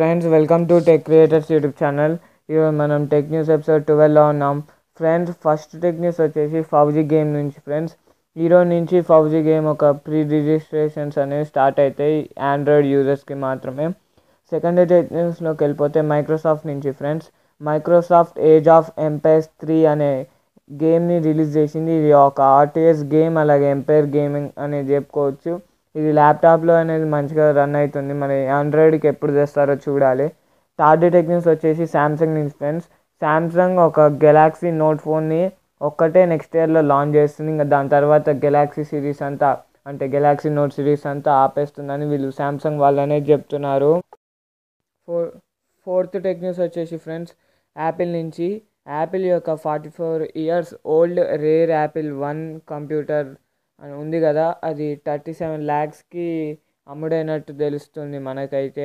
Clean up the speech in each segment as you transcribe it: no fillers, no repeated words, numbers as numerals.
Friends, welcome to tech creators YouTube channel. ఈరోజు మనం tech news episode 12లో ఉన్నాం. ఫ్రెండ్స్, ఫస్ట్ టెక్ న్యూస్ వచ్చేసి పబ్జీ గేమ్ నుంచి. ఫ్రెండ్స్, ఈరోజు నుంచి పబ్జీ గేమ్ ఒక ప్రీ రిజిస్ట్రేషన్స్ అనేవి స్టార్ట్ అవుతాయి ఆండ్రాయిడ్ యూజర్స్కి మాత్రమే. సెకండ్ టెక్ న్యూస్లోకి వెళ్ళిపోతే మైక్రోసాఫ్ట్ నుంచి. Friends, Microsoft age of empires 3 అనే గేమ్ని రిలీజ్ చేసింది. ఇది ఒక ఆర్టీఎస్ గేమ్, అలాగే ఎంపైర్ గేమింగ్ అనేది చెప్పుకోవచ్చు. ఇది ల్యాప్టాప్లో అనేది మంచిగా రన్ అవుతుంది. మరి ఆండ్రాయిడ్కి ఎప్పుడు తెస్తారో చూడాలి. థర్డ్ టెక్నిక్స్ వచ్చేసి శాంసంగ్ నుంచి. ఫ్రెండ్స్, శాంసంగ్ ఒక గెలాక్సీ నోట్ ఫోన్ని ఒక్కటే నెక్స్ట్ ఇయర్లో లాంచ్ చేస్తుంది. ఇంకా దాని తర్వాత గెలాక్సీ సిరీస్ అంతా, అంటే గెలాక్సీ నోట్ సిరీస్ అంతా ఆపేస్తుందని వీళ్ళు శాంసంగ్ వాళ్ళనే చెప్తున్నారు. ఫోర్త్ టెక్నిక్స్ వచ్చేసి ఫ్రెండ్స్, యాపిల్ నుంచి. యాపిల్ యొక్క 44 years old rare Apple 1 computer అని ఉంది కదా, అది 37 lakhsకి అమ్ముడైనట్టు తెలుస్తుంది మనకైతే.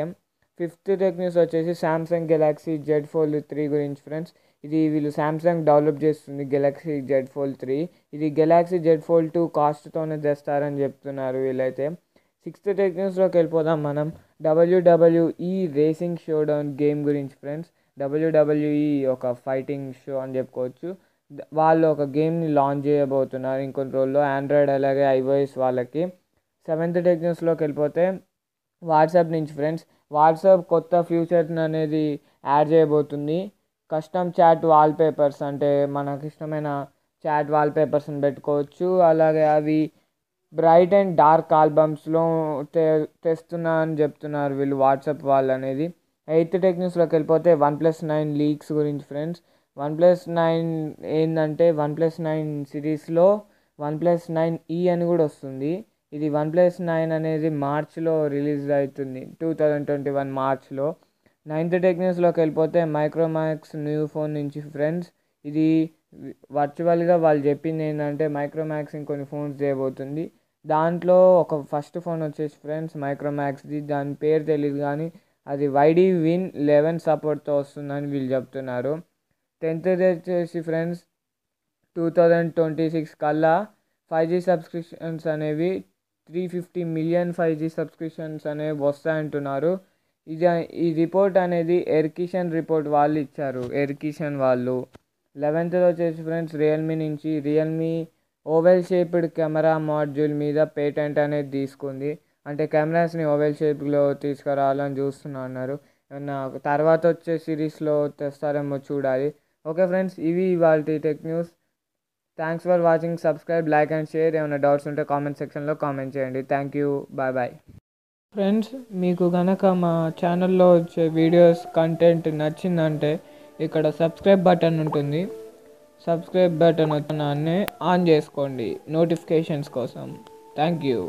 ఫిఫ్త్ టెక్నిక్స్ వచ్చేసి శాంసంగ్ గెలాక్సీ జెడ్ ఫోల్డ్ 3 గురించి. ఫ్రెండ్స్, ఇది వీళ్ళు శాంసంగ్ డెవలప్ చేస్తుంది గెలాక్సీ జెడ్ ఫోల్డ్ 3. ఇది గెలాక్సీ జెడ్ ఫోల్డ్ 2 కాస్ట్తోనే తెస్తారని చెప్తున్నారు వీళ్ళైతే. సిక్స్త్ టెక్నిక్స్లోకి వెళ్ళిపోదాం మనం. WWE రేసింగ్ షోడౌన్ గేమ్ గురించి. ఫ్రెండ్స్, WWE ఒక ఫైటింగ్ షో అని చెప్పుకోవచ్చు. వాళ్ళు ఒక గేమ్ని లాంచ్ చేయబోతున్నారు ఇంకొన్ని రోజుల్లో, ఆండ్రాయిడ్ అలాగే iOS వాళ్ళకి. సెవెంత్ టెక్నిక్స్లోకి వెళ్ళిపోతే వాట్సాప్ నుంచి. ఫ్రెండ్స్, వాట్సాప్ కొత్త ఫ్యూచర్ని అనేది యాడ్ చేయబోతుంది. కస్టమ్ చాట్ వాల్పేపర్స్, అంటే మనకి ఇష్టమైన చాట్ వాల్పేపర్స్ని పెట్టుకోవచ్చు. అలాగే అవి బ్రైట్ అండ్ డార్క్ ఆల్బమ్స్లో తెస్తున్నా అని చెప్తున్నారు వీళ్ళు వాట్సాప్ వాళ్ళు అనేది. ఎయిత్ టెక్నిక్స్లోకి వెళ్ళిపోతే OnePlus 9 లీక్స్ గురించి. ఫ్రెండ్స్, OnePlus 9 ఏంటంటే OnePlus 9 సిరీస్లో OnePlus 9e అని కూడా వస్తుంది. ఇది OnePlus 9 అనేది మార్చ్లో రిలీజ్ అవుతుంది, 2021 మార్చ్లో. నైన్త్ టెక్నిక్స్లోకి వెళ్ళిపోతే మైక్రోమాక్స్ న్యూ ఫోన్ నుంచి. ఫ్రెండ్స్, ఇది వర్చువల్గా వాళ్ళు చెప్పింది ఏంటంటే మైక్రోమాక్స్ ఇంకొన్ని ఫోన్స్ చేయబోతుంది. దాంట్లో ఒక ఫస్ట్ ఫోన్ వచ్చేసి ఫ్రెండ్స్ మైక్రోమాక్స్ది, దాని పేరు తెలియదు కానీ అది YD Win 11 సపోర్ట్తో వస్తుందని వీళ్ళు చెప్తున్నారు. టెన్త్ వచ్చేసి ఫ్రెండ్స్, 2026 కల్లా 5G సబ్స్క్రిప్షన్స్ అనేవి 350 million 5G సబ్స్క్రిప్షన్స్ అనేవి వస్తాయంటున్నారు. ఈ రిపోర్ట్ అనేది ఎర్కిషన్ రిపోర్ట్ వాళ్ళు ఇచ్చారు, ఎర్కిషన్ వాళ్ళు. 11th వచ్చేసి ఫ్రెండ్స్, రియల్మీ నుంచి. Realme oval shaped camera module మీద పేటెంట్ అనేది తీసుకుంది. అంటే కెమెరాస్ని ఓవెల్ షేప్లో తీసుకురావాలని చూస్తున్నారు. తర్వాత వచ్చే సిరీస్లో తెస్తారేమో చూడాలి. ఓకే ఫ్రెండ్స్, ఇవి ఇవాళ tech news. Thanks for watching. Subscribe, like and share. ఏమైనా డౌట్స్ ఉంటే కామెంట్ సెక్షన్లో కామెంట్ చేయండి. Thank you, bye bye. Friends, మీకు కనుక మా ఛానల్లో వచ్చే వీడియోస్ కంటెంట్ నచ్చిందంటే ఇక్కడ సబ్స్క్రైబ్ బటన్ ఉంటుంది. సబ్స్క్రైబ్ బటన్ ఆన్ చేసుకోండి నోటిఫికేషన్స్ కోసం. Thank you.